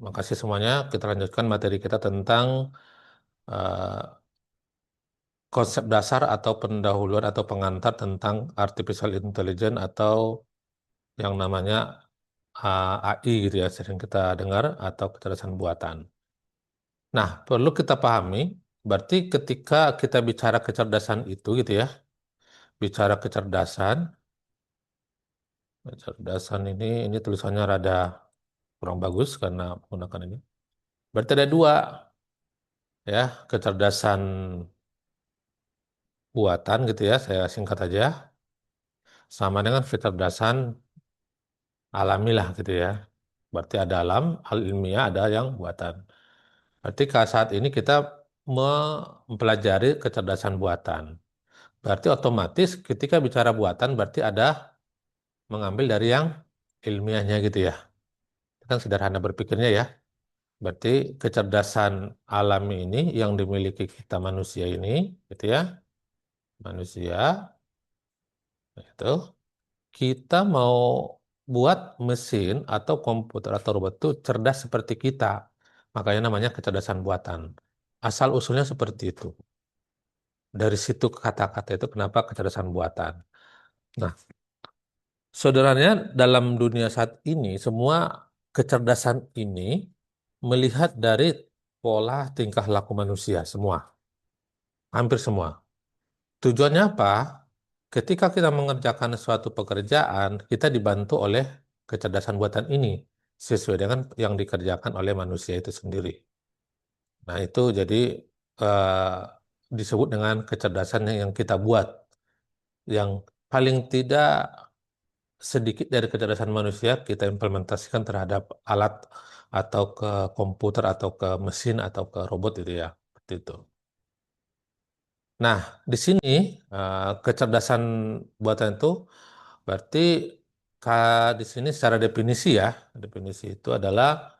Makasih semuanya. Kita lanjutkan materi kita tentang eh, konsep dasar atau pendahuluan atau pengantar tentang artificial intelligence atau yang namanya AI gitu ya, sering kita dengar atau kecerdasan buatan. Nah, perlu kita pahami, berarti ketika kita bicara kecerdasan itu gitu ya, bicara kecerdasan ini tulisannya rada kurang bagus karena menggunakan ini. Berarti ada dua ya, kecerdasan buatan gitu ya, saya singkat aja, sama dengan kecerdasan alami lah gitu ya. Berarti ada alam, hal ilmiah, ada yang buatan. Berarti saat ini kita mempelajari kecerdasan buatan. Berarti otomatis ketika bicara buatan berarti ada mengambil dari yang ilmiahnya gitu ya. Itu kan sederhana berpikirnya ya. Berarti kecerdasan alami ini yang dimiliki kita manusia ini gitu ya. Manusia itu kita mau buat mesin atau komputer atau robot itu cerdas seperti kita. Makanya namanya kecerdasan buatan. Asal usulnya seperti itu. Dari situ kata-kata itu kenapa kecerdasan buatan. Nah, saudaranya dalam dunia saat ini semua kecerdasan ini melihat dari pola tingkah laku manusia semua, hampir semua. Tujuannya apa? Ketika kita mengerjakan suatu pekerjaan, kita dibantu oleh kecerdasan buatan ini sesuai dengan yang dikerjakan oleh manusia itu sendiri. Nah, itu jadi disebut dengan kecerdasan yang kita buat, yang paling tidak sedikit dari kecerdasan manusia kita implementasikan terhadap alat atau ke komputer atau ke mesin atau ke robot itu ya, seperti itu. Nah, di sini kecerdasan buatan itu berarti di sini secara definisi ya, definisi itu adalah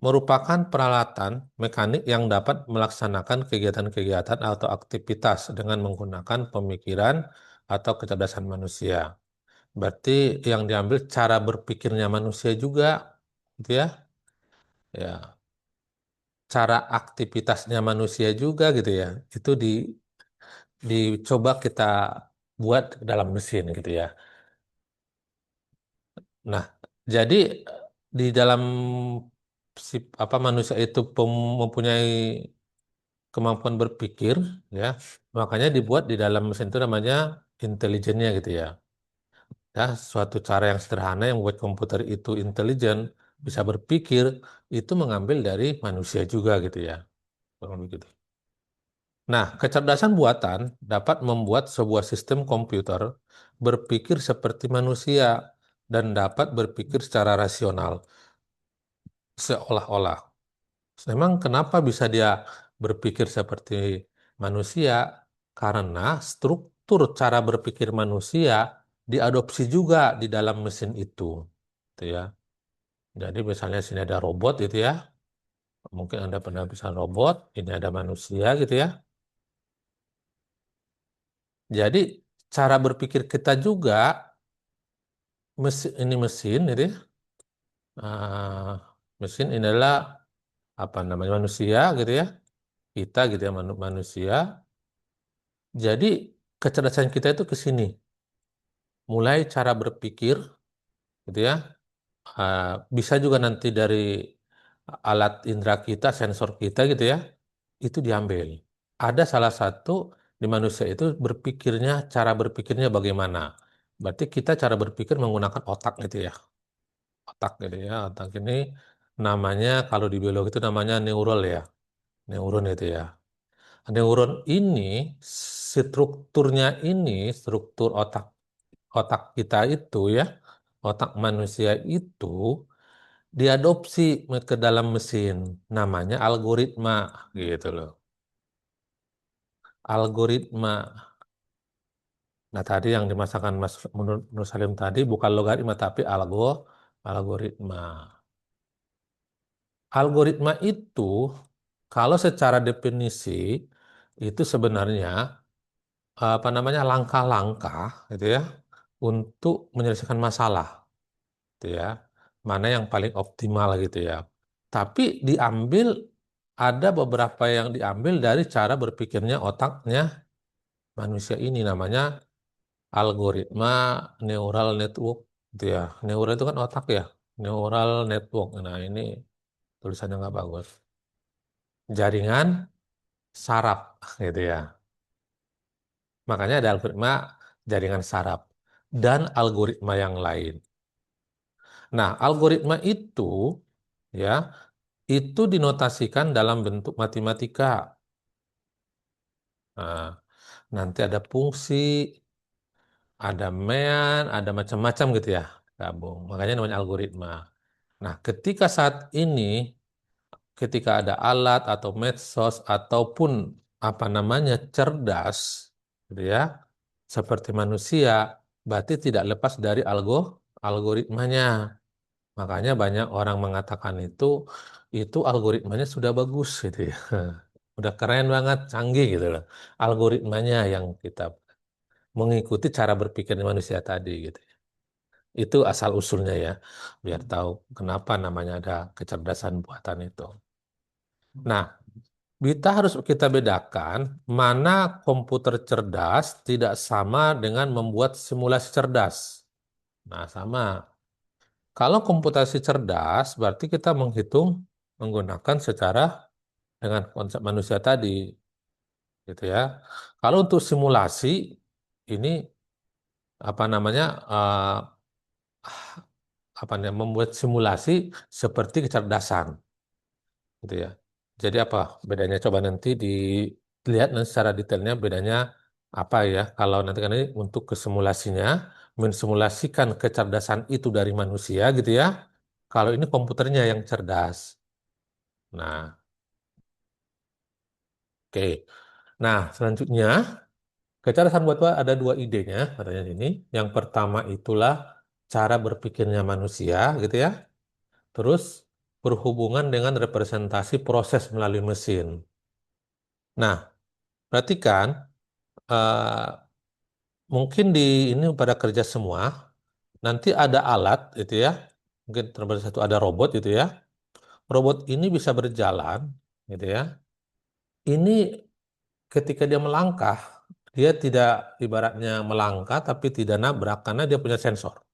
merupakan peralatan mekanik yang dapat melaksanakan kegiatan-kegiatan atau aktivitas dengan menggunakan pemikiran atau kecerdasan manusia. Berarti yang diambil cara berpikirnya manusia juga, gitu ya. Ya, cara aktivitasnya manusia juga gitu ya. Itu dicoba kita buat dalam mesin gitu ya. Nah, jadi di dalam si apa manusia itu mempunyai kemampuan berpikir ya. Makanya dibuat di dalam mesin itu namanya intelijennya gitu ya. Ya, suatu cara yang sederhana yang membuat komputer itu intelijen, bisa berpikir, itu mengambil dari manusia juga gitu ya. Kurang begitu. Nah, kecerdasan buatan dapat membuat sebuah sistem komputer berpikir seperti manusia dan dapat berpikir secara rasional, seolah-olah. Memang kenapa bisa dia berpikir seperti manusia? Karena struktur cara berpikir manusia diadopsi juga di dalam mesin itu. Gitu ya. Jadi misalnya sini ada robot gitu ya. Mungkin Anda pernah bisa robot, ini ada manusia gitu ya. Jadi cara berpikir kita juga mesin ini mesin gitu ya. Mesin ini adalah apa namanya manusia gitu ya. Kita gitu ya manusia. Jadi kecerdasan kita itu ke sini. Mulai cara berpikir gitu ya. Ah, Bisa juga nanti dari alat indera kita, sensor kita gitu ya. Itu diambil. Ada salah satu di manusia itu berpikirnya, cara berpikirnya bagaimana. Berarti kita cara berpikir menggunakan otak gitu ya. Otak gitu ya. Otak ini namanya kalau di biologi itu namanya neural ya. Neuron itu ya. Neuron ini strukturnya ini, struktur otak otak kita itu ya, otak manusia itu diadopsi ke dalam mesin. Namanya algoritma gitu loh. Algoritma. Nah, tadi yang dimasakan Mas Nur Salim tadi bukan logaritma tapi algoritma. Algoritma itu kalau secara definisi itu sebenarnya apa namanya langkah-langkah gitu ya untuk menyelesaikan masalah gitu ya. mana yang paling optimal gitu ya. Tapi diambil ada beberapa yang diambil dari cara berpikirnya otaknya manusia ini namanya algoritma neural network gitu ya. Neural itu kan otak ya. Neural network. Nah, ini tulisannya nggak bagus. Jaringan saraf gitu ya. Makanya ada algoritma jaringan saraf dan algoritma yang lain. Nah, algoritma ya itu dinotasikan dalam bentuk matematika. Nah, nanti ada fungsi, ada mean, ada macam-macam gitu ya, gabung. Makanya namanya algoritma. Nah, ketika saat ini, ketika ada alat atau medsos ataupun apa namanya cerdas, gitu ya, seperti manusia, berarti tidak lepas dari algoritmanya. Makanya banyak orang mengatakan itu algoritmanya sudah bagus gitu ya. Udah keren banget, canggih gitu loh. Algoritmanya yang kita mengikuti cara berpikir manusia tadi gitu. Itu asal usulnya ya, biar tahu kenapa namanya ada kecerdasan buatan itu. Nah, kita bedakan mana komputer cerdas tidak sama dengan membuat simulasi cerdas. Nah, sama. Kalau komputasi cerdas, berarti kita menghitung menggunakan secara dengan konsep manusia tadi, gitu ya. Kalau untuk simulasi, ini apa namanya, apa namanya, membuat simulasi seperti kecerdasan, gitu ya. Jadi apa bedanya? Coba nanti dilihat nanti secara detailnya bedanya apa ya. Kalau nanti kan ini untuk kesimulasinya, mensimulasikan kecerdasan itu dari manusia, gitu ya. Kalau ini komputernya yang cerdas. Nah, oke. Nah, selanjutnya, kecerdasan buatan ada dua idenya, katanya ini. Yang pertama itulah cara berpikirnya manusia, gitu ya. Terus berhubungan dengan representasi proses melalui mesin. Nah, perhatikan, eh, mungkin di ini pada kerja semua, nanti ada alat, gitu ya. Mungkin terlebih satu ada robot, gitu ya. Robot ini bisa berjalan, gitu ya. Ini ketika dia melangkah, dia tidak ibaratnya melangkah tapi tidak nabrak karena dia punya sensor,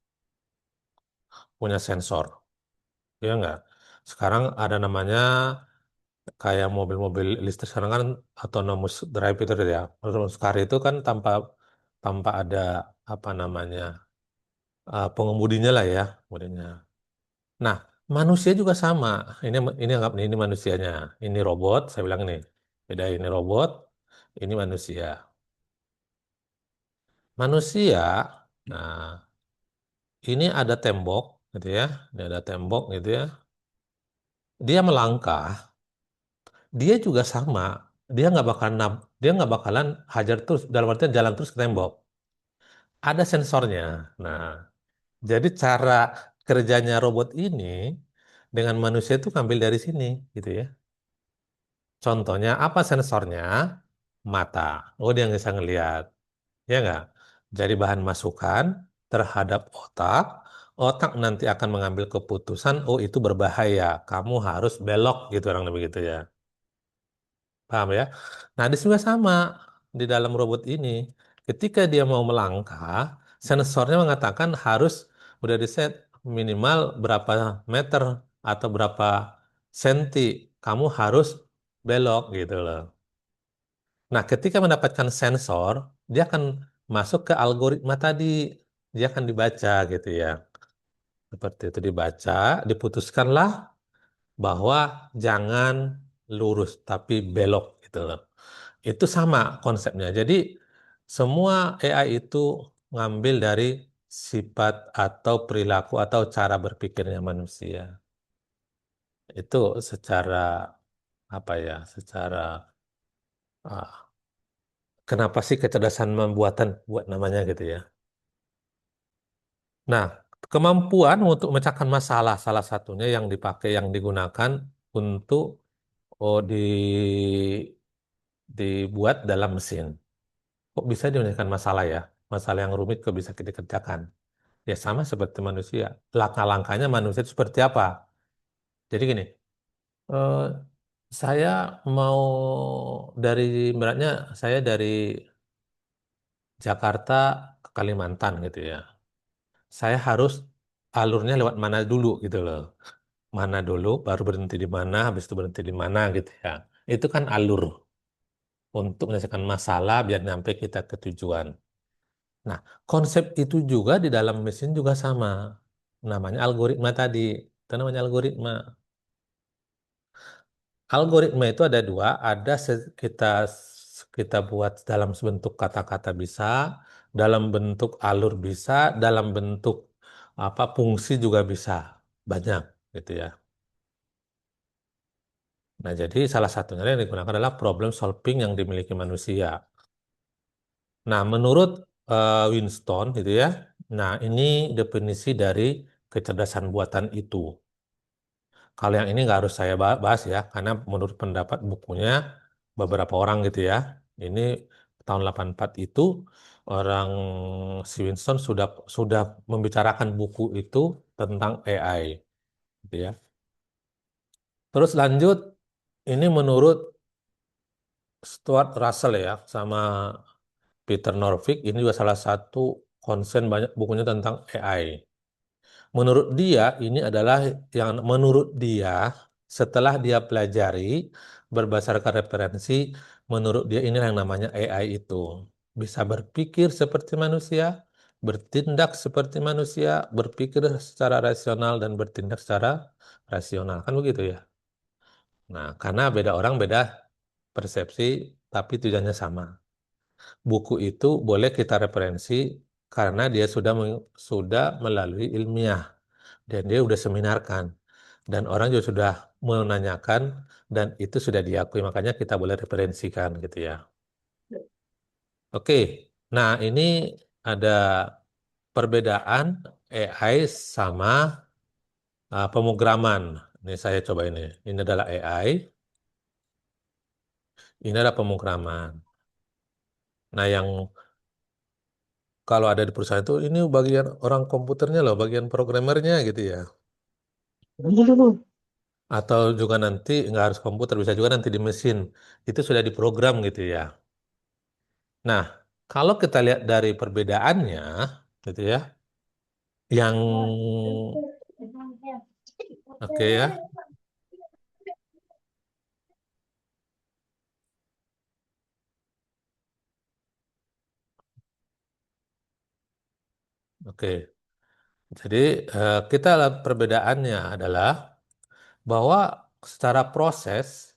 ya enggak? Sekarang ada namanya kayak mobil-mobil listrik sekarang kan autonomous drive itu ya. Autonomous car itu kan tanpa tanpa ada apa namanya pengemudinya lah ya, kemudiannya. Nah, manusia juga sama. Ini anggap ini manusianya, ini robot. Saya bilang ini beda ini robot, ini manusia. Manusia, nah ini ada tembok, gitu ya. Ini ada tembok, gitu ya. Dia melangkah, dia juga sama. Dia nggak bakalan hajar terus dalam artian jalan terus ke tembok. Ada sensornya. Nah, jadi cara kerjanya robot ini dengan manusia itu ngambil dari sini, gitu ya. Contohnya apa sensornya? Mata. Oh, dia bisa ngelihat, ya nggak? Jadi bahan masukan terhadap otak. Otak nanti akan mengambil keputusan, oh itu berbahaya, kamu harus belok gitu orang begitu ya. Paham ya? Nah, di sini juga sama di dalam robot ini. Ketika dia mau melangkah, sensornya mengatakan harus udah diset minimal berapa meter atau berapa senti kamu harus belok gitu loh. Nah, ketika mendapatkan sensor, dia akan masuk ke algoritma tadi. Dia akan dibaca gitu ya. Seperti itu dibaca, diputuskanlah bahwa jangan lurus tapi belok gitu loh. Itu sama konsepnya. Jadi semua AI itu ngambil dari sifat atau perilaku atau cara berpikirnya manusia. Itu secara apa ya? Secara ah, kenapa sih kecerdasan membuatan buat namanya gitu ya. Nah, kemampuan untuk memecahkan masalah salah satunya yang dipakai yang digunakan untuk dibuat dalam mesin. Kok bisa dimenyelesaikan masalah ya? Masalah yang rumit kok bisa dikerjakan. Ya sama seperti manusia. Langkah-langkahnya manusia itu seperti apa? Jadi gini, eh, saya mau dari beratnya saya dari Jakarta ke Kalimantan gitu ya. Saya harus alurnya lewat mana dulu gitu loh. Mana dulu, baru berhenti di mana, habis itu berhenti di mana gitu ya. Itu kan alur untuk menyelesaikan masalah biar sampai kita ke tujuan. Nah, konsep itu juga di dalam mesin juga sama. Namanya algoritma tadi. Itu namanya algoritma. Algoritma itu ada dua, ada kita buat dalam bentuk kata-kata bisa, dalam bentuk alur bisa, dalam bentuk apa fungsi juga bisa. Banyak gitu ya. Nah, jadi salah satunya yang digunakan adalah problem solving yang dimiliki manusia. Nah, menurut Winston gitu ya. Nah, ini definisi dari kecerdasan buatan itu. Kalau yang ini nggak harus saya bahas ya, karena menurut pendapat bukunya beberapa orang gitu ya. Ini tahun 84 itu orang si Winston sudah membicarakan buku itu tentang AI gitu ya. Terus lanjut, ini menurut Stuart Russell ya, sama Peter Norvig, ini juga salah satu konsen banyak bukunya tentang AI. Menurut dia, ini adalah yang menurut dia, setelah dia pelajari berdasarkan referensi, menurut dia ini yang namanya AI itu. Bisa berpikir seperti manusia, bertindak seperti manusia, berpikir secara rasional dan bertindak secara rasional. Kan begitu ya? Nah, karena beda orang beda persepsi, tapi tujuannya sama. Buku itu boleh kita referensi karena dia sudah melalui ilmiah dan dia sudah seminarkan dan orang juga sudah menanyakan dan itu sudah diakui makanya kita boleh referensikan gitu ya. Oke, nah ini ada perbedaan AI sama pemrograman. Ini saya coba ini. Ini adalah AI, ini adalah pemrograman. Nah yang kalau ada di perusahaan itu ini bagian orang komputernya loh, bagian programmernya gitu ya. Atau juga nanti nggak harus komputer, bisa juga nanti di mesin. Itu sudah diprogram gitu ya. Nah, kalau kita lihat dari perbedaannya, gitu ya, yang oke ya, oke. Jadi kita lihat perbedaannya adalah bahwa secara proses,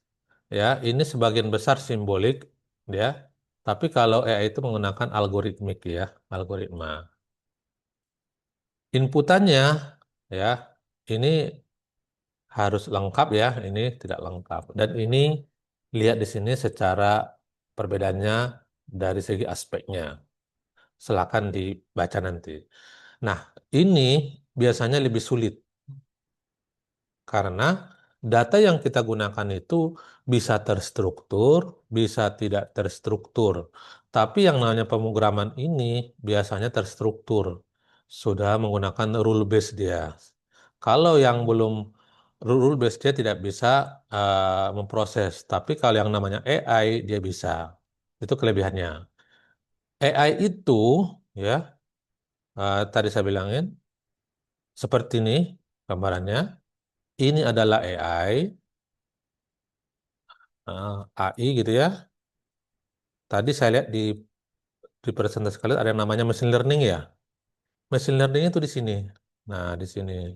ya, ini sebagian besar simbolik, ya. Tapi kalau AI itu menggunakan algoritmik ya, algoritma. Inputannya, ya, ini harus lengkap ya, ini tidak lengkap. Dan ini lihat di sini secara perbedaannya dari segi aspeknya. Silakan dibaca nanti. Nah, ini biasanya lebih sulit karena data yang kita gunakan itu bisa terstruktur, bisa tidak terstruktur. Tapi yang namanya pemrograman ini biasanya terstruktur. Sudah menggunakan rule base dia. Kalau yang belum rule base dia tidak bisa memproses. Tapi kalau yang namanya AI dia bisa. Itu kelebihannya. AI itu ya tadi saya bilangin seperti ini gambarannya. Ini adalah AI, AI gitu ya. Tadi saya lihat di presentasi kalian ada yang namanya machine learning ya. Machine learning itu di sini. Nah, di sini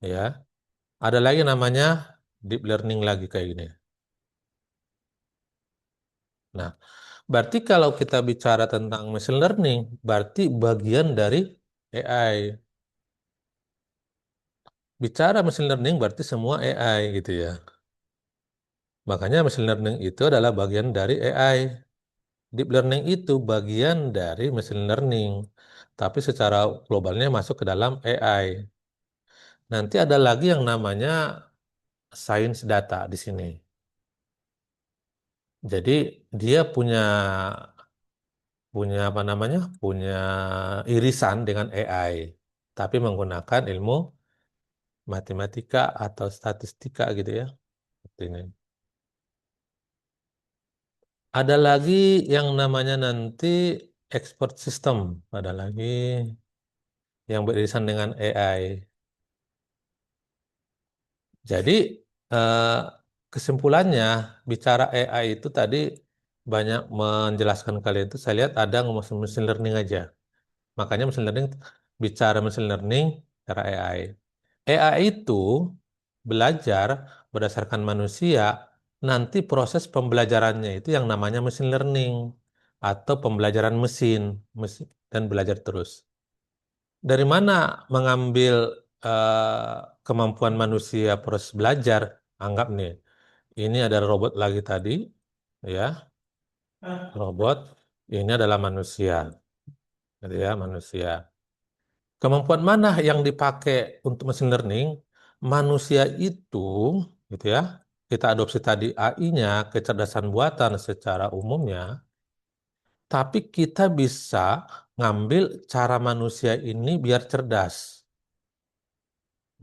ya. Ada lagi namanya deep learning lagi kayak gini. Nah, berarti kalau kita bicara tentang machine learning, berarti bagian dari AI. Bicara machine learning berarti semua AI gitu ya. Makanya machine learning itu adalah bagian dari AI. Deep learning itu bagian dari machine learning, tapi secara globalnya masuk ke dalam AI. Nanti ada lagi yang namanya science data di sini. Jadi dia punya punya apa namanya, punya irisan dengan AI, tapi menggunakan ilmu matematika atau statistika gitu ya. Seperti ini. Ada lagi yang namanya nanti expert system, ada lagi yang beririsan dengan AI. Jadi eh, kesimpulannya bicara AI itu tadi banyak menjelaskan kalian itu saya lihat ada ngomong machine learning aja. Makanya machine learning bicara machine learning cara AI. AI itu belajar berdasarkan manusia, nanti proses pembelajarannya itu yang namanya machine learning atau pembelajaran dan belajar terus. Dari mana mengambil kemampuan manusia proses belajar? Anggap nih, ini ada robot lagi tadi, ya, robot. Ini adalah manusia, gitu ya, manusia. Kemampuan mana yang dipakai untuk machine learning? Manusia itu, gitu ya, kita adopsi tadi AI-nya, kecerdasan buatan secara umumnya, tapi kita bisa ngambil cara manusia ini biar cerdas.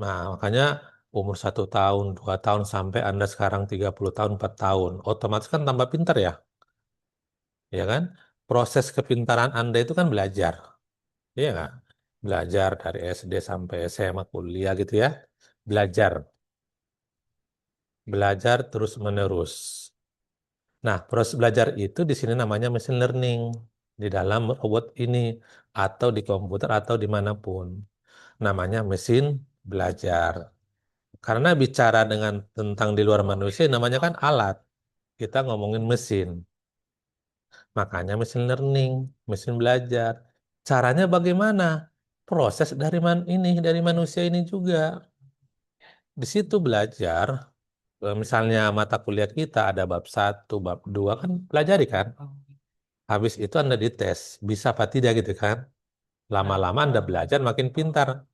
Nah, makanya umur 1 tahun, 2 tahun, sampai Anda sekarang 30 tahun, 4 tahun, otomatis kan tambah pintar ya, ya kan? Proses kepintaran Anda itu kan belajar, iya nggak? Belajar dari SD sampai SMA, kuliah gitu ya. Belajar, belajar terus-menerus. Nah, proses belajar itu di sini namanya machine learning di dalam robot ini atau di komputer atau dimanapun. Namanya mesin belajar. Karena bicara dengan tentang di luar manusia namanya kan alat. Kita ngomongin mesin. Makanya mesin learning, mesin belajar. Caranya bagaimana? Proses dari manusia ini juga. Di situ belajar, misalnya mata kuliah kita ada bab 1, bab 2 kan pelajari kan. Habis itu Anda dites, bisa apa tidak gitu kan. Lama-lama Anda belajar makin pintar.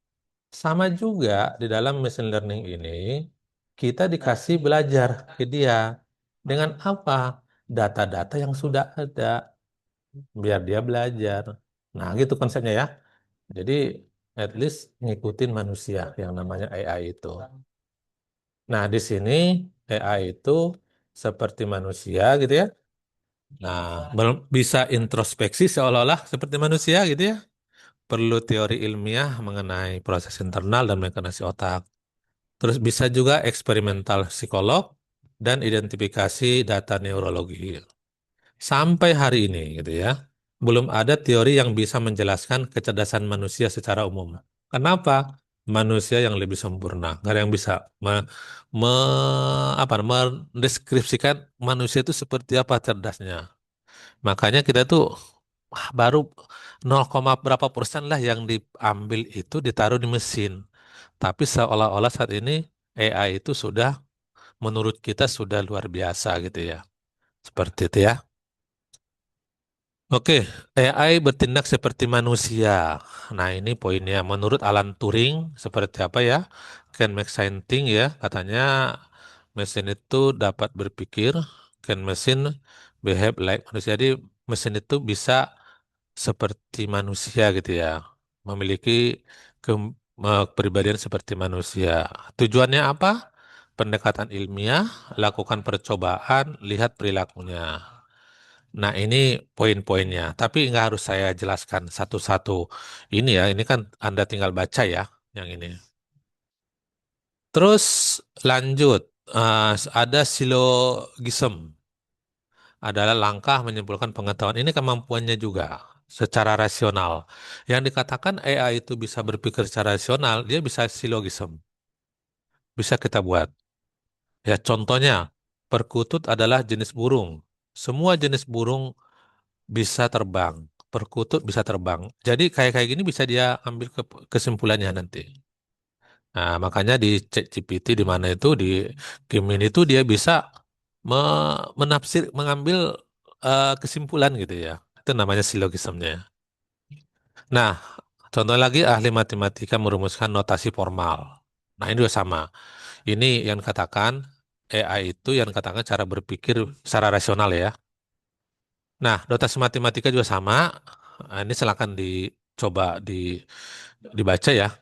Sama juga di dalam machine learning ini, kita dikasih belajar ke dia. Dengan apa? Data-data yang sudah ada, biar dia belajar. Nah, gitu konsepnya ya. Jadi, at least ngikutin manusia yang namanya AI itu. Nah, di sini AI itu seperti manusia gitu ya. Nah, bisa introspeksi seolah-olah seperti manusia gitu ya. Perlu teori ilmiah mengenai proses internal dan mekanisme otak. Terus bisa juga eksperimental psikolog dan identifikasi data neurologi. Sampai hari ini gitu ya, belum ada teori yang bisa menjelaskan kecerdasan manusia secara umum. Kenapa? Manusia yang lebih sempurna. Nggak ada yang bisa mendeskripsikan manusia itu seperti apa cerdasnya. Makanya kita tuh baru 0, berapa persen lah yang diambil itu ditaruh di mesin. Tapi seolah-olah saat ini AI itu sudah menurut kita sudah luar biasa gitu ya. Seperti itu ya. Oke, AI bertindak seperti manusia. Nah, ini poinnya. Menurut Alan Turing, seperti apa ya? Can make something ya. Katanya mesin itu dapat berpikir. Can machine behave like manusia. Jadi mesin itu bisa seperti manusia gitu ya. Memiliki kepribadian seperti manusia. Tujuannya apa? Pendekatan ilmiah, lakukan percobaan, lihat perilakunya. Nah, ini poin-poinnya. Tapi nggak harus saya jelaskan satu-satu. Ini ya, ini kan Anda tinggal baca ya, yang ini. Terus lanjut, ada silogism, adalah langkah menyimpulkan pengetahuan. Ini kemampuannya juga secara rasional. Yang dikatakan AI itu bisa berpikir secara rasional, dia bisa silogism, bisa kita buat. Ya, contohnya, perkutut adalah jenis burung. Semua jenis burung bisa terbang. Perkutut bisa terbang. Jadi kayak kayak gini bisa dia ambil kesimpulannya nanti. Nah, makanya di ChatGPT di mana itu di Gemini itu dia bisa mengambil kesimpulan gitu ya. Itu namanya silogismnya. Nah, contoh lagi ahli matematika merumuskan notasi formal. Nah, ini juga sama. Ini yang katakan AI itu yang katakan cara berpikir secara rasional ya. Nah, notasi matematika juga sama. Nah, ini silakan dicoba dibaca ya.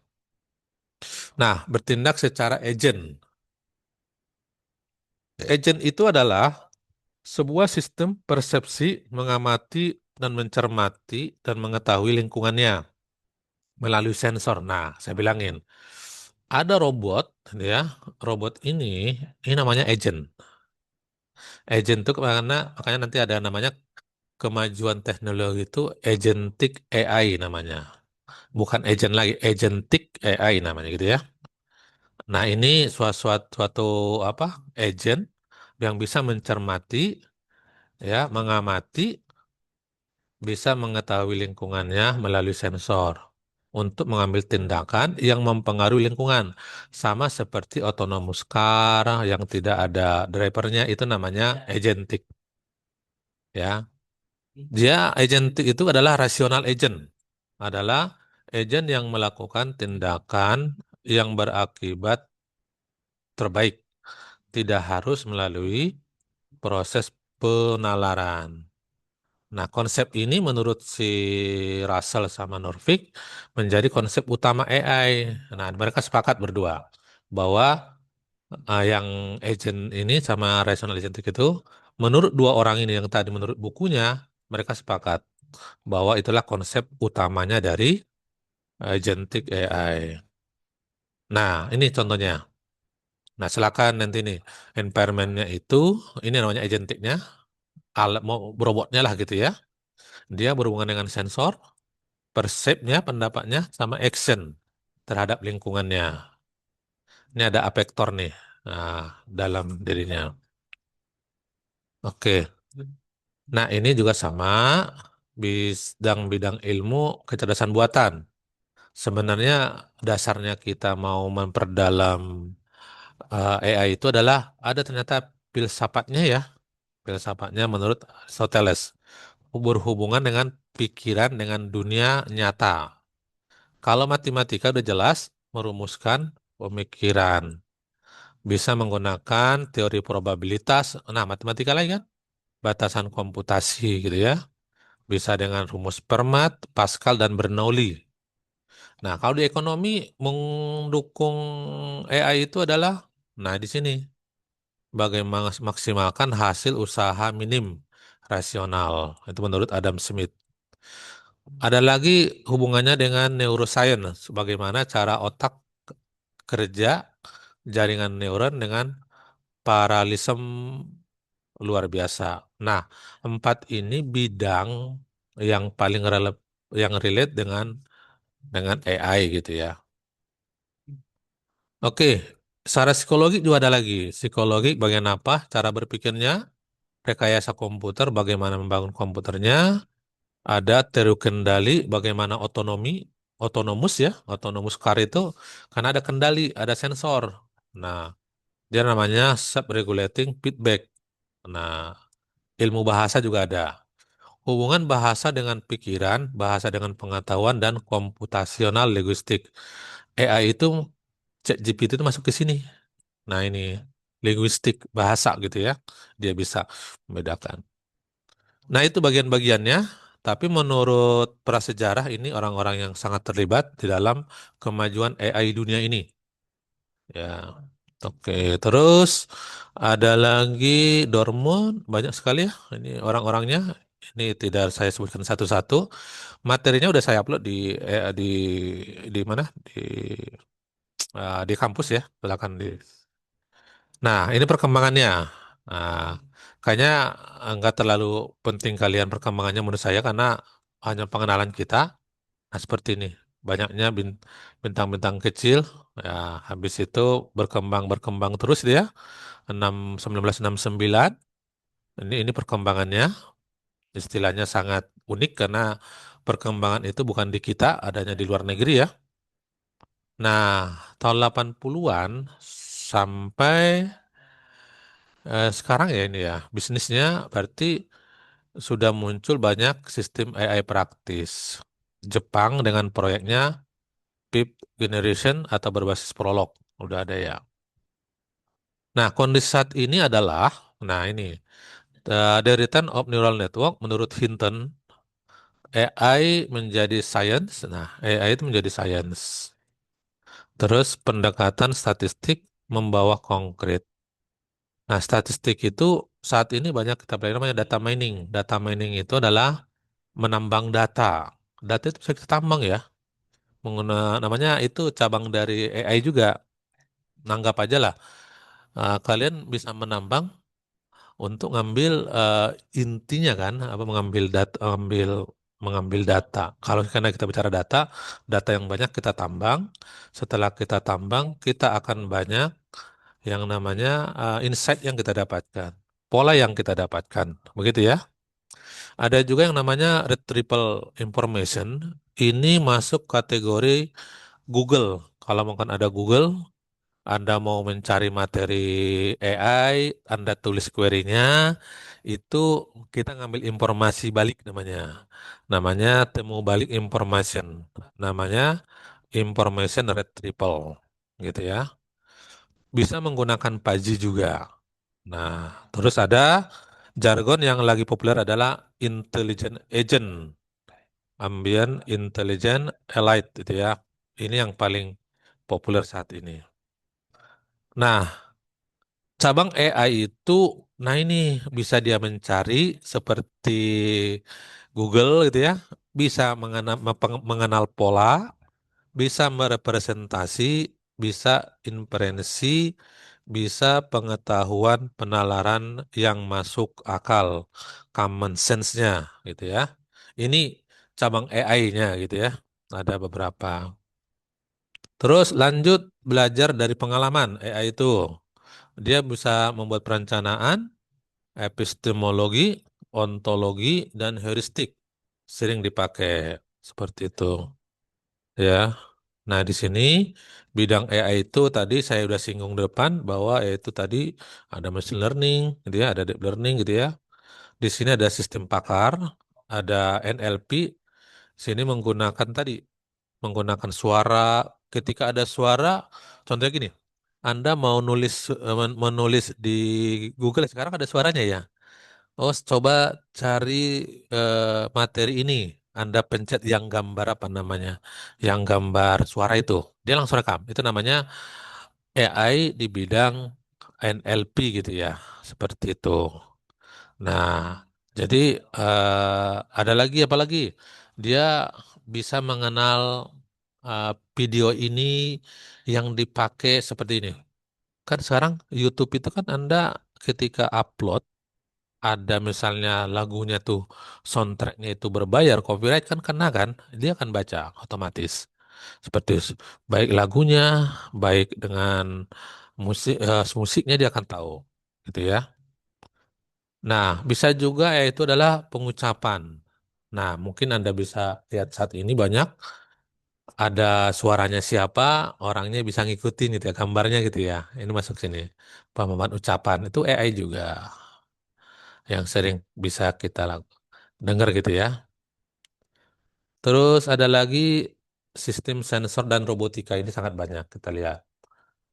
Nah, bertindak secara agent. Agent itu adalah sebuah sistem persepsi mengamati dan mencermati dan mengetahui lingkungannya melalui sensor. Nah, saya bilangin, ada robot, ya, robot ini namanya agent. Agent itu makanya nanti ada namanya kemajuan teknologi itu agentic AI namanya. Bukan agent lagi, agentic AI namanya gitu ya. Nah, ini suatu apa? Agent yang bisa mencermati, ya, mengamati, bisa mengetahui lingkungannya melalui sensor untuk mengambil tindakan yang mempengaruhi lingkungan. Sama seperti autonomous car yang tidak ada drivernya itu namanya agentic, ya. Dia agentic itu adalah rational agent. Adalah agent yang melakukan tindakan yang berakibat terbaik, tidak harus melalui proses penalaran. Nah, konsep ini menurut si Russell sama Norvig menjadi konsep utama AI. Nah, mereka sepakat berdua bahwa yang agent ini sama rational agentic itu, menurut dua orang ini yang tadi menurut bukunya, mereka sepakat bahwa itulah konsep utamanya dari agentic AI. Nah, ini contohnya. Nah, silakan nanti nih environment-nya itu, ini namanya agentiknya, alat mau robotnya lah gitu ya. Dia berhubungan dengan sensor, persepnya, pendapatnya, sama action terhadap lingkungannya. Ini ada apektor nih, nah, dalam dirinya. Oke. Nah, ini juga sama bidang-bidang ilmu kecerdasan buatan. Sebenarnya dasarnya kita mau memperdalam AI itu adalah ada ternyata filsafatnya ya. Filsafatnya menurut Aristoteles berhubungan dengan pikiran dengan dunia nyata. Kalau matematika udah jelas merumuskan pemikiran, bisa menggunakan teori probabilitas. Nah, matematika lagi kan batasan komputasi gitu ya. Bisa dengan rumus Fermat, Pascal dan Bernoulli. Nah, kalau di ekonomi mendukung AI itu adalah, nah, di sini bagaimana maksimalkan hasil usaha minim rasional. Itu menurut Adam Smith. Ada lagi hubungannya dengan neuroscience, bagaimana cara otak kerja, jaringan neuron dengan paralelisme luar biasa. Nah, empat ini bidang yang paling yang relate dengan AI gitu ya. Oke, secara psikologi juga ada lagi. Psikologi bagian apa? Cara berpikirnya, rekayasa komputer, bagaimana membangun komputernya, ada teori kendali, bagaimana otonomus ya, otonomus car itu, karena ada kendali, ada sensor. Nah, dia namanya self-regulating feedback. Nah, ilmu bahasa juga ada. Hubungan bahasa dengan pikiran, bahasa dengan pengetahuan, dan komputasional linguistik. AI itu, ChatGPT itu masuk ke sini. Nah, ini linguistik bahasa gitu ya. Dia bisa membedakan. Nah, itu bagian-bagiannya. Tapi menurut prasejarah ini orang-orang yang sangat terlibat di dalam kemajuan AI dunia ini. Ya, oke. Terus ada lagi Dortmund, banyak sekali ya. Ini orang-orangnya. Ini tidak saya sebutkan satu-satu. Materinya udah saya upload di mana? Di kampus ya, silakan di. Nah, ini perkembangannya. Nah, kayaknya nggak terlalu penting kalian perkembangannya menurut saya karena hanya pengenalan kita. Nah, seperti ini. Banyaknya bintang-bintang kecil. Ya, habis itu berkembang terus dia. 1969. Ini perkembangannya. Istilahnya sangat unik karena perkembangan itu bukan di kita, adanya di luar negeri ya. Nah, tahun 80-an sampai sekarang ya ini ya, bisnisnya berarti sudah muncul banyak sistem AI praktis. Jepang dengan proyeknya Fifth Generation atau berbasis Prolog, udah ada ya. Nah, kondisi saat ini adalah, nah ini, The return of neural network menurut Hinton, AI menjadi science. Nah, AI itu menjadi science. Terus pendekatan statistik membawa konkret. Nah, statistik itu saat ini banyak kita pelajari namanya data mining. Data mining itu adalah menambang data. Data itu bisa kita tambang ya. Namanya itu cabang dari AI juga. Nanggap aja lah. Kalian bisa menambang untuk ngambil intinya kan, apa mengambil data, mengambil data. Kalau karena kita bicara data, data yang banyak kita tambang. Setelah kita tambang, kita akan banyak yang namanya insight yang kita dapatkan, pola yang kita dapatkan, begitu ya. Ada juga yang namanya retrieval information. Ini masuk kategori Google. Kalau mungkin ada Google, Anda mau mencari materi AI, Anda tulis query-nya, itu kita ngambil informasi balik namanya. Namanya temu balik information. Namanya information retrieval, gitu ya. Bisa menggunakan Paji juga. Nah, terus ada jargon yang lagi populer adalah intelligent agent, ambient intelligent elite gitu ya. Ini yang paling populer saat ini. Nah, cabang AI itu, nah ini bisa dia mencari seperti Google gitu ya, bisa mengenal pola, bisa merepresentasi, bisa inferensi, bisa pengetahuan penalaran yang masuk akal, common sense-nya gitu ya. Ini cabang AI-nya gitu ya. Ada beberapa. Terus lanjut belajar dari pengalaman AI itu. Dia bisa membuat perencanaan, epistemologi, ontologi, dan heuristik. Sering dipakai seperti itu. Ya. Nah, di sini bidang AI itu tadi saya udah singgung di depan bahwa itu tadi ada machine learning, gitu ya, ada deep learning gitu ya. Di sini ada sistem pakar, ada NLP. Sini menggunakan suara. Ketika ada suara, contohnya gini, Anda mau menulis di Google sekarang ada suaranya ya. Oh, coba cari materi ini. Anda pencet yang gambar apa namanya? Yang gambar suara itu. Dia langsung rekam. Itu namanya AI di bidang NLP gitu ya. Seperti itu. Nah, jadi ada lagi apa lagi? Dia bisa mengenal eh, video ini yang dipakai seperti ini. Kan sekarang YouTube itu kan Anda ketika upload ada misalnya lagunya tuh soundtracknya itu berbayar, copyright kan kena kan, dia akan baca otomatis seperti baik lagunya, baik dengan musiknya dia akan tahu, gitu ya. Nah, bisa juga yaitu adalah pengucapan. Nah, mungkin Anda bisa lihat saat ini banyak ada suaranya siapa, orangnya bisa ngikutin gitu ya, gambarnya gitu ya. Ini masuk sini. Pemahaman ucapan itu AI juga yang sering bisa kita dengar gitu ya. Terus ada lagi sistem sensor dan robotika ini sangat banyak kita lihat.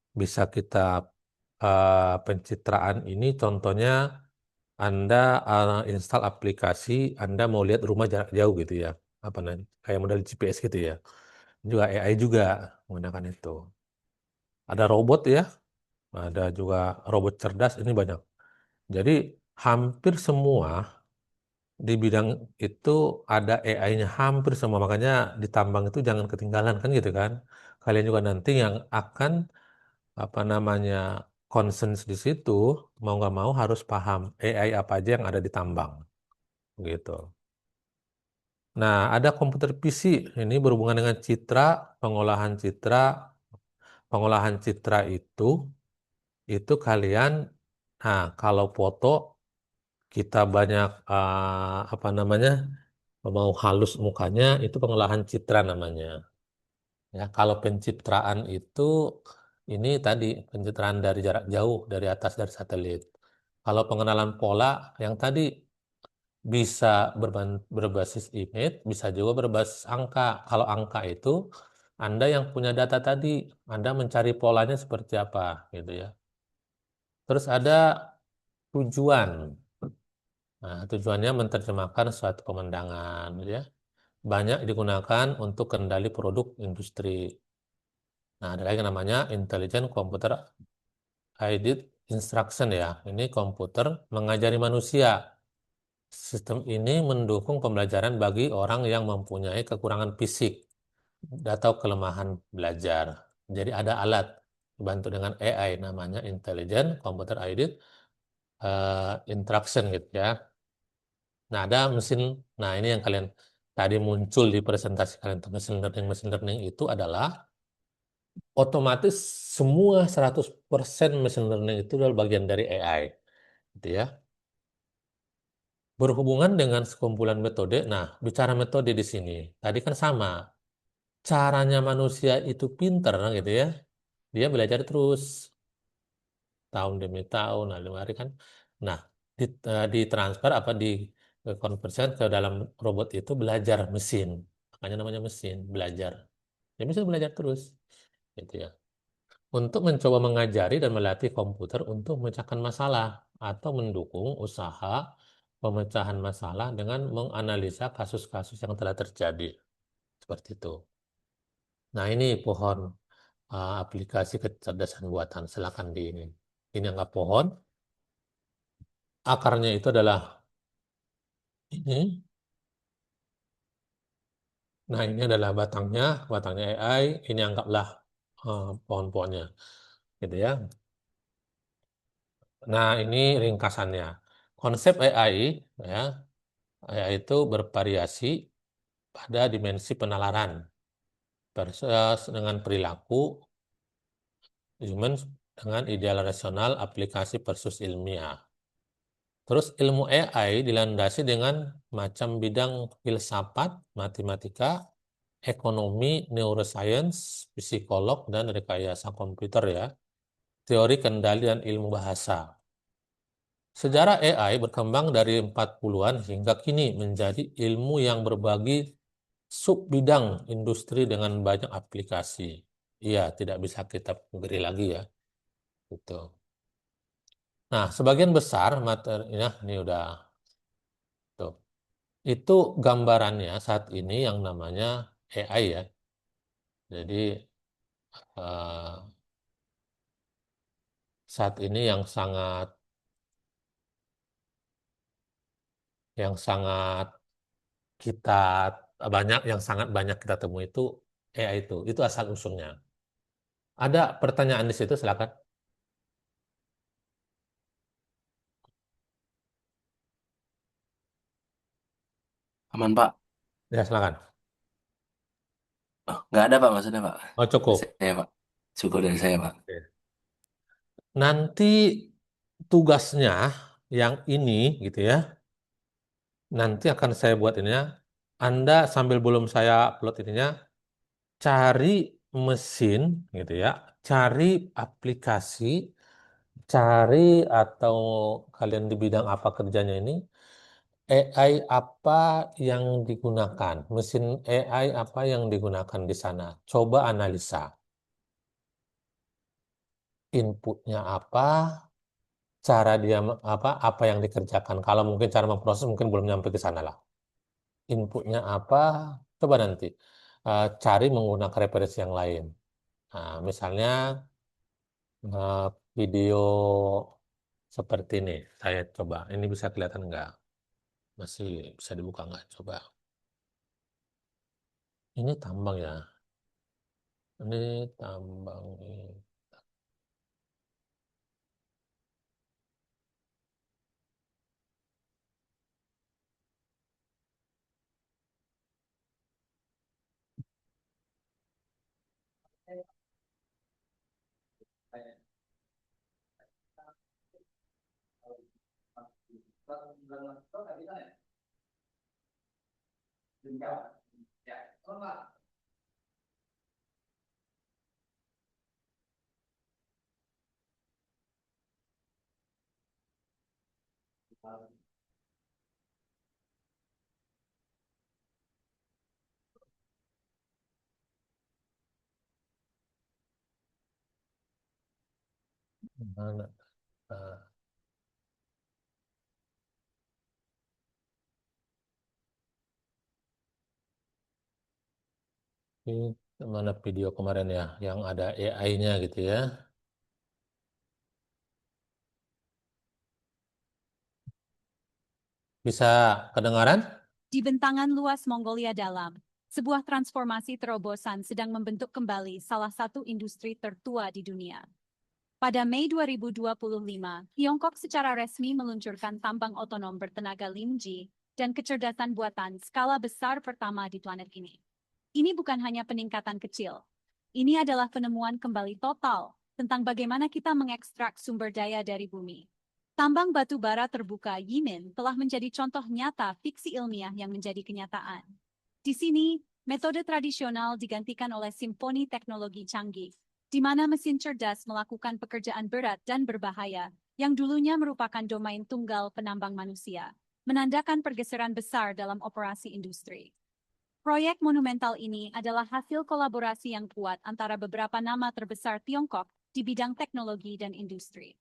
Bisa kita pencitraan ini contohnya Anda install aplikasi, Anda mau lihat rumah jarak jauh gitu ya. Apa namanya? Kayak model GPS gitu ya. Juga AI juga menggunakan itu. Ada robot ya, ada juga robot cerdas ini banyak. Jadi hampir semua di bidang itu ada AI-nya hampir semua, makanya ditambang itu jangan ketinggalan kan gitu kan. Kalian juga nanti yang akan apa namanya concern di situ mau nggak mau harus paham AI apa aja yang ada di tambang gitu. Nah, ada komputer PC ini berhubungan dengan citra, pengolahan citra. Pengolahan citra itu kalian, nah kalau foto kita banyak apa namanya mau halus mukanya itu pengolahan citra namanya. Ya, kalau pencitraan itu ini tadi pencitraan dari jarak jauh dari atas dari satelit. Kalau pengenalan pola yang tadi bisa berbasis image, bisa juga berbasis angka. Kalau angka itu Anda yang punya data tadi, Anda mencari polanya seperti apa gitu ya. Terus ada tujuan. Nah, tujuannya menerjemahkan suatu pemandangan, gitu ya. Banyak digunakan untuk kendali produk industri. Nah, ada lagi yang namanya Intelligent Computer Aided Instruction ya. Ini komputer mengajari manusia. Sistem ini mendukung pembelajaran bagi orang yang mempunyai kekurangan fisik atau kelemahan belajar. Jadi ada alat dibantu dengan AI namanya Intelligent Computer Aided Instruction gitu ya. Nah, ada mesin, nah ini yang kalian tadi muncul di presentasi kalian, mesin learning itu adalah otomatis semua 100% mesin learning itu adalah bagian dari AI, gitu ya. Berhubungan dengan sekumpulan metode, nah bicara metode di sini, tadi kan sama, caranya manusia itu pinter gitu ya, dia belajar terus, tahun demi tahun, nah 5 hari kan. Nah, ditransfer apa dikonversikan ke dalam robot itu belajar mesin. Makanya namanya mesin belajar. Ya mesin belajar terus, gitu ya. Untuk mencoba mengajari dan melatih komputer untuk memecahkan masalah atau mendukung usaha pemecahan masalah dengan menganalisa kasus-kasus yang telah terjadi. Seperti itu. Nah, ini pohon aplikasi kecerdasan buatan. Silakan di ini. Ini anggap pohon. Akarnya itu adalah ini. Nah, ini adalah batangnya AI. Ini anggaplah pohon-pohonnya, gitu ya. Nah, ini ringkasannya. Konsep AI, ya, AI itu bervariasi pada dimensi penalaran versus dengan perilaku human dengan ideal rasional aplikasi versus ilmiah. Terus ilmu AI dilandasi dengan macam bidang filsafat, matematika, ekonomi, neuroscience, psikolog, dan rekayasa komputer ya, teori kendali dan ilmu bahasa. Sejarah AI berkembang dari 40-an hingga kini menjadi ilmu yang berbagi sub-bidang industri dengan banyak aplikasi. Iya, tidak bisa kita beri lagi ya. Gitu. Nah, sebagian besar materinya ini udah tuh. Itu gambarannya saat ini yang namanya AI ya. Jadi eh, saat ini yang sangat kita sangat banyak kita temui itu AI itu. Itu asal usulnya. Ada pertanyaan di situ, silakan. Aman Pak. Ya, silakan. Oh, nggak ada Pak maksudnya Pak. Oh, Dari cukup. saya Pak. Cukup dari saya Pak. Oke. Nanti tugasnya yang ini gitu ya. Nanti akan saya buat ininya. Anda sambil belum saya upload ininya, cari mesin gitu ya, cari aplikasi, cari atau kalian di bidang apa kerjanya ini, AI apa yang digunakan, mesin AI apa yang digunakan di sana. Coba analisa inputnya apa, cara dia apa yang dikerjakan. Kalau mungkin cara memproses mungkin belum nyampe ke sana lah. Inputnya apa, coba nanti cari menggunakan referensi yang lain. Nah, misalnya eh, video seperti ini, saya coba. Ini bisa kelihatan nggak? Masih bisa dibuka nggak? Coba. Ini tambang ya. Ini tambang. Mana? Nah, Mana video kemarin ya, yang ada AI-nya gitu ya. Bisa kedengaran? Di bentangan luas Mongolia Dalam, sebuah transformasi terobosan sedang membentuk kembali salah satu industri tertua di dunia. Pada Mei 2025, Tiongkok secara resmi meluncurkan tambang otonom bertenaga 5G dan kecerdasan buatan skala besar pertama di planet ini. Ini bukan hanya peningkatan kecil. Ini adalah penemuan kembali total tentang bagaimana kita mengekstrak sumber daya dari bumi. Tambang batu bara terbuka Yimin telah menjadi contoh nyata fiksi ilmiah yang menjadi kenyataan. Di sini, metode tradisional digantikan oleh simfoni teknologi canggih, di mana mesin cerdas melakukan pekerjaan berat dan berbahaya yang dulunya merupakan domain tunggal penambang manusia, menandakan pergeseran besar dalam operasi industri. Proyek monumental ini adalah hasil kolaborasi yang kuat antara beberapa nama terbesar Tiongkok di bidang teknologi dan industri.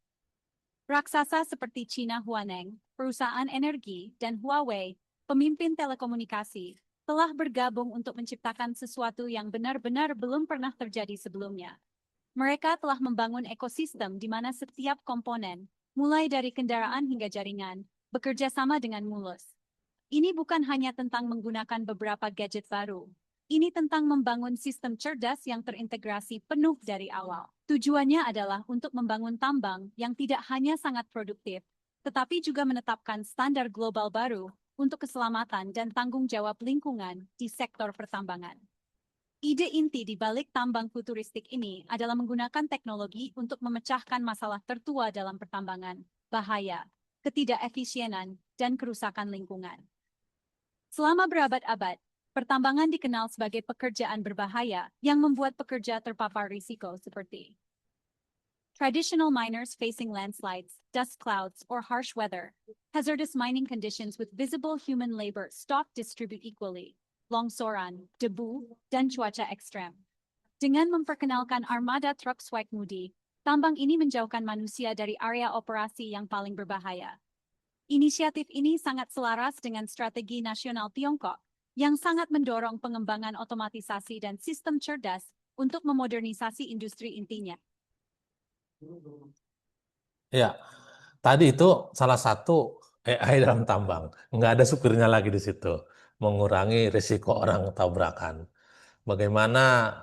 Raksasa seperti China Huaneng, perusahaan energi, dan Huawei, pemimpin telekomunikasi, telah bergabung untuk menciptakan sesuatu yang benar-benar belum pernah terjadi sebelumnya. Mereka telah membangun ekosistem di mana setiap komponen, mulai dari kendaraan hingga jaringan, bekerja sama dengan mulus. Ini bukan hanya tentang menggunakan beberapa gadget baru. Ini tentang membangun sistem cerdas yang terintegrasi penuh dari awal. Tujuannya adalah untuk membangun tambang yang tidak hanya sangat produktif, tetapi juga menetapkan standar global baru untuk keselamatan dan tanggung jawab lingkungan di sektor pertambangan. Ide inti di balik tambang futuristik ini adalah menggunakan teknologi untuk memecahkan masalah tertua dalam pertambangan, bahaya, ketidakefisienan, dan kerusakan lingkungan. Selama berabad-abad, pertambangan dikenal sebagai pekerjaan berbahaya yang membuat pekerja terpapar risiko seperti traditional miners facing landslides, dust clouds, or harsh weather, hazardous mining conditions with visible human labor stock distribute equally, longsoran, debu, dan cuaca ekstrem. Dengan memperkenalkan armada truk Swagmudi, tambang ini menjauhkan manusia dari area operasi yang paling berbahaya. Inisiatif ini sangat selaras dengan strategi nasional Tiongkok yang sangat mendorong pengembangan otomatisasi dan sistem cerdas untuk memodernisasi industri intinya. Ya, tadi itu salah satu AI dalam tambang. Nggak ada supirnya lagi di situ. Mengurangi risiko orang tabrakan. Bagaimana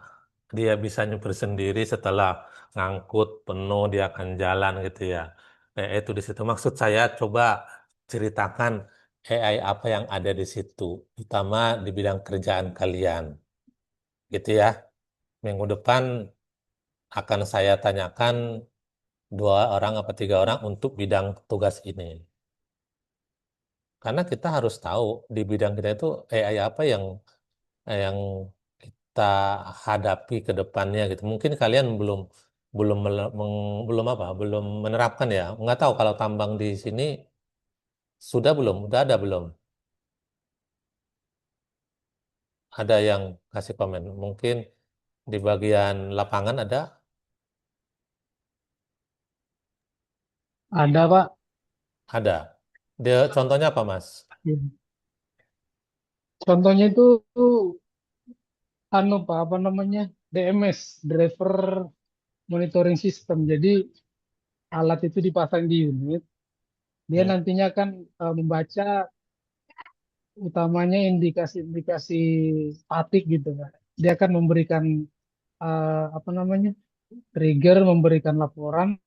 dia bisa nyupir sendiri setelah ngangkut penuh dia akan jalan gitu ya. Itu di situ. Maksud saya coba ceritakan AI apa yang ada di situ, utama di bidang kerjaan kalian, gitu ya. Minggu depan akan saya tanyakan 2 orang apa 3 orang untuk bidang tugas ini. Karena kita harus tahu di bidang kita itu AI apa yang kita hadapi ke depannya gitu. Mungkin kalian belum belum belum apa? Belum menerapkan ya. Nggak tahu kalau tambang di sini sudah belum? Udah ada belum? Ada yang kasih komen. Mungkin di bagian lapangan ada? Ada, Pak. Ada. Dia contohnya apa, Mas? Ya. Contohnya itu anu Pak, apa namanya? DMS, driver monitoring system. Jadi alat itu dipasang di unit, dia Hmm. nantinya akan membaca utamanya indikasi-indikasi statik gitu Pak. Dia akan memberikan apa namanya? Trigger, memberikan laporan